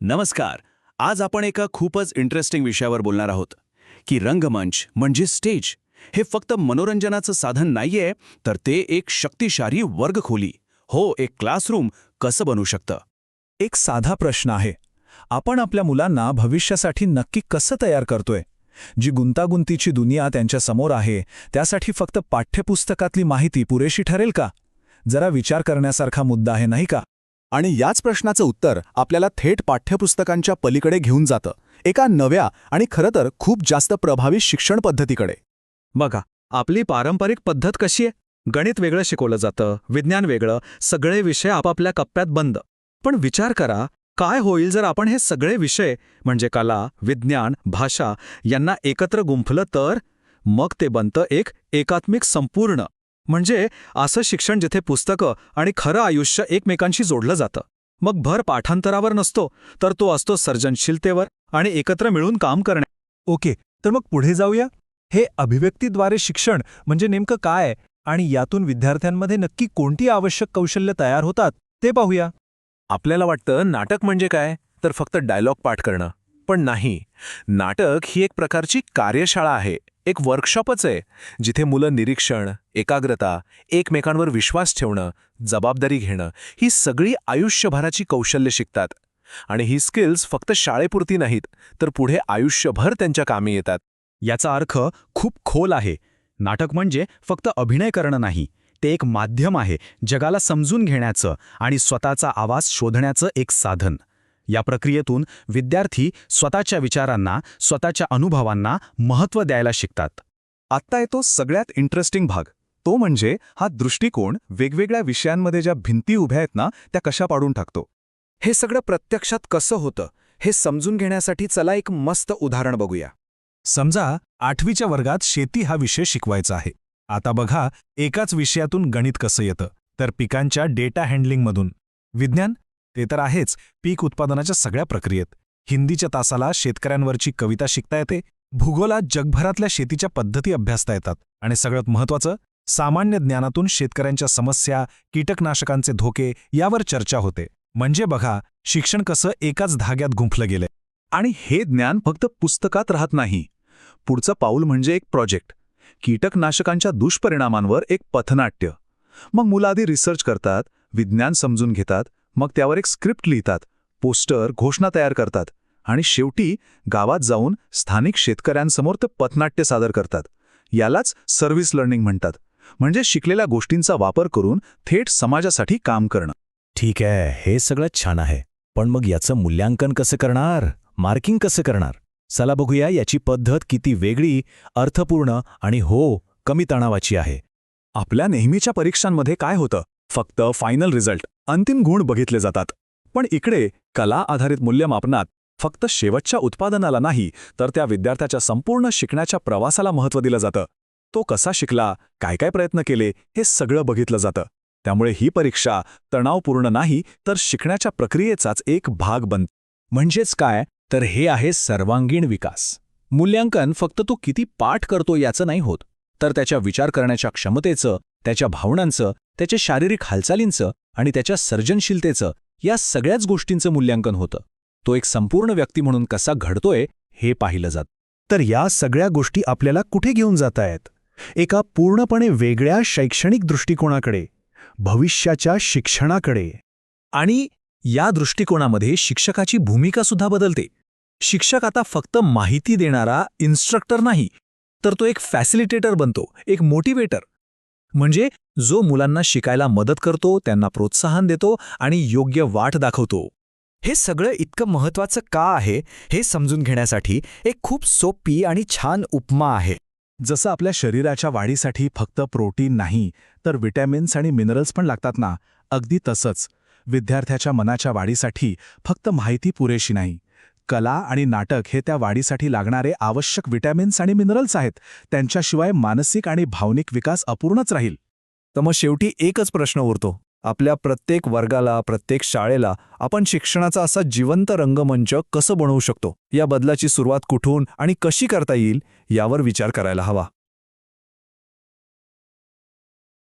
नमस्कार. आज आपण एका खूपच इंटरेस्टिंग विषयावर बोलणार आहोत की रंगमंच म्हणजे स्टेज हे फक्त मनोरंजनाचं साधन नाहीये, तर ते एक शक्तिशाली वर्गखोली, हो, एक क्लासरूम कसं बनू शकतं. एक साधा प्रश्न आहे. आपण आपल्या मुलांना भविष्यासाठी नक्की कसं तयार करतोय? जी गुंतागुंतीची दुनिया त्यांच्या समोर आहे, त्यासाठी फक्त पाठ्यपुस्तकातली माहिती पुरेशी ठरेल का? जरा विचार करण्यासारखा मुद्दा आहे, नाही का? आणि याच प्रश्नाचं उत्तर आपल्याला थेट पाठ्यपुस्तकांच्या पलीकडे घेऊन जातं, एका नव्या आणि खरं तर खूप जास्त प्रभावी शिक्षण पद्धतीकडे. बघा, आपली पारंपरिक पद्धत कशी आहे? गणित वेगळं शिकवलं जातं, विज्ञान वेगळं, सगळे विषय आपापल्या कप्प्यात बंद. पण विचार करा, काय होईल जर आपण हे सगळे विषय म्हणजे कला, विज्ञान, भाषा यांना एकत्र गुंफलं तर? मग ते बनतं एक एकात्मिक संपूर्ण. म्हणजे असं शिक्षण जिथे पुस्तकं आणि खरं आयुष्य एकमेकांशी जोडलं जातं. मग भर पाठांतरावर नसतो, तर तो असतो सर्जनशीलतेवर आणि एकत्र मिळून काम करणे. ओके, तर मग पुढे जाऊया. हे अभिव्यक्तीद्वारे शिक्षण म्हणजे नेमकं काय आणि यातून विद्यार्थ्यांमध्ये नक्की कोणती आवश्यक कौशल्य तयार होतात ते पाहूया. आपल्याला वाटतं नाटक म्हणजे काय, तर फक्त डायलॉग पाठ करणं. पण नाही, नाटक ही एक प्रकारची कार्यशाळा आहे, एक वर्कशॉपच आहे, जिथे मुलं निरीक्षण, एकाग्रता, एकमेकांवर विश्वास ठेवणं, जबाबदारी घेणं ही सगळी आयुष्यभराची कौशल्य शिकतात. आणि ही स्किल्स फक्त शाळेपुरती नाहीत, तर पुढे आयुष्यभर त्यांच्या कामी येतात. याचा अर्थ खूप खोल आहे. नाटक म्हणजे फक्त अभिनय करणं नाही, ते एक माध्यम आहे जगाला समजून घेण्याचं आणि स्वतःचा आवाज शोधण्याचं एक साधन. या प्रक्रियेतून विद्यार्थी स्वतःच्या विचारांना, स्वतःच्या अनुभवांना महत्त्व द्यायला शिकतात. आत्ता येतो सगळ्यात इंटरेस्टिंग भाग. तो म्हणजे हा दृष्टिकोन वेगवेगळ्या विषयांमध्ये ज्या भिंती उभ्या आहेत ना, त्या कशा पाडून टाकतो. हे सगळं प्रत्यक्षात कसं होतं हे समजून घेण्यासाठी चला एक मस्त उदाहरण बघूया. समजा 8वीच्या वर्गात शेती हा विषय शिकवायचा आहे. आता बघा, एकाच विषयातून गणित कसं येतं, तर पिकांच्या डेटा हँडलिंगमधून. विज्ञान ते तर आहेच, पीक उत्पादनाच्या सगळ्या प्रक्रियेत. हिंदीच्या तासाला शेतकऱ्यांवरची कविता शिकता येते. भूगोलात जगभरातल्या शेतीच्या पद्धती अभ्यासता येतात. आणि सगळ्यात महत्त्वाचं, सामान्य ज्ञानातून शेतकऱ्यांच्या समस्या, कीटकनाशकांचे धोके यावर चर्चा होते. म्हणजे बघा, शिक्षण कसं एकाच धाग्यात गुंफलं गेलंय. आणि हे ज्ञान फक्त पुस्तकात राहत नाही. पुढचं पाऊल म्हणजे एक प्रोजेक्ट. कीटकनाशकांच्या दुष्परिणामांवर एक पथनाट्य. मग मुलं आधी रिसर्च करतात, विज्ञान समजून घेतात, मग त्यावर एक स्क्रिप्ट लिहितात, पोस्टर, घोषणा तयार करतात आणि शेवटी गावात जाऊन स्थानिक शेतकऱ्यांसमोर ते पथनाट्य सादर करतात. यालाच सर्व्हिस लर्निंग म्हणतात. म्हणजे शिकलेल्या गोष्टींचा वापर करून थेट समाजासाठी काम करणं. ठीक आहे, हे सगळं छान आहे, पण मग याचं मूल्यांकन कसं करणार? मार्किंग कसं करणार? चला बघूया याची पद्धत किती वेगळी, अर्थपूर्ण आणि कमी तणावाची आहे. आपल्या नेहमीच्या परीक्षांमध्ये काय होतं? फक्त फायनल रिझल्ट, अंतिम गुण बघितले जातात. पण इकडे कला आधारित मूल्यमापनात फक्त शेवटच्या उत्पादनाला नाही, तर त्या विद्यार्थ्याच्या संपूर्ण शिकण्याच्या प्रवासाला महत्त्व दिलं जातं. तो कसा शिकला, काय काय प्रयत्न केले, हे सगळं बघितलं जातं. त्यामुळे ही परीक्षा तणावपूर्ण नाही, तर शिकण्याच्या प्रक्रियेचाच एक भाग बनते. म्हणजेच काय, तर हे आहे सर्वांगीण विकास. मूल्यांकन फक्त तो किती पाठ करतो याचं नाही होत, तर त्याच्या विचार करण्याच्या क्षमतेचं, त्याच्या भावनांचं, त्याच्या शारीरिक हालचालींचं आणि त्याच्या सर्जनशीलतेचं, या सगळ्याच गोष्टींचं मूल्यांकन होतं. तो एक संपूर्ण व्यक्ती म्हणून कसा घडतोय हे पाहिलं जातं. तर या सगळ्या गोष्टी आपल्याला कुठे घेऊन जात आहेत? एका पूर्णपणे वेगळ्या शैक्षणिक दृष्टिकोनाकडे, भविष्याच्या शिक्षणाकडे. आणि या दृष्टिकोनामध्ये शिक्षकाची भूमिका सुद्धा बदलते. शिक्षक आता फक्त माहिती देणारा इन्स्ट्रक्टर नाही, तर तो एक फॅसिलिटेटर बनतो, एक मोटिवेटर. म्हणजे जो मुलांना शिकायला मदत करतो, त्यांना प्रोत्साहन देतो आणि योग्य वाट दाखवतो. हे सगळं इतकं महत्त्वाचं का आहे हे समजून घेण्यासाठी एक खूप सोपी आणि छान उपमा आहे. जसं आपल्या शरीराच्या वाढीसाठी फक्त प्रोटीन नाही, तर विटॅमिन्स आणि मिनरल्स पण लागतात ना, अगदी तसंच विद्यार्थ्याच्या मनाच्या वाढीसाठी फक्त माहिती पुरेशी नाही. कला आणि नाटक हे त्या वाढीसाठी लागणारे आवश्यक विटॅमिन्स आणि मिनरल्स आहेत. त्यांच्याशिवाय मानसिक आणि भावनिक विकास अपूर्णच राहील. तर मग शेवटी एकच प्रश्न उरतो. आपल्या प्रत्येक वर्गाला, प्रत्येक शाळेला आपण शिक्षणाचा असा जिवंत रंगमंच कसं बनवू शकतो? या बदलाची सुरुवात कुठून आणि कशी करता येईल यावर विचार करायला हवा.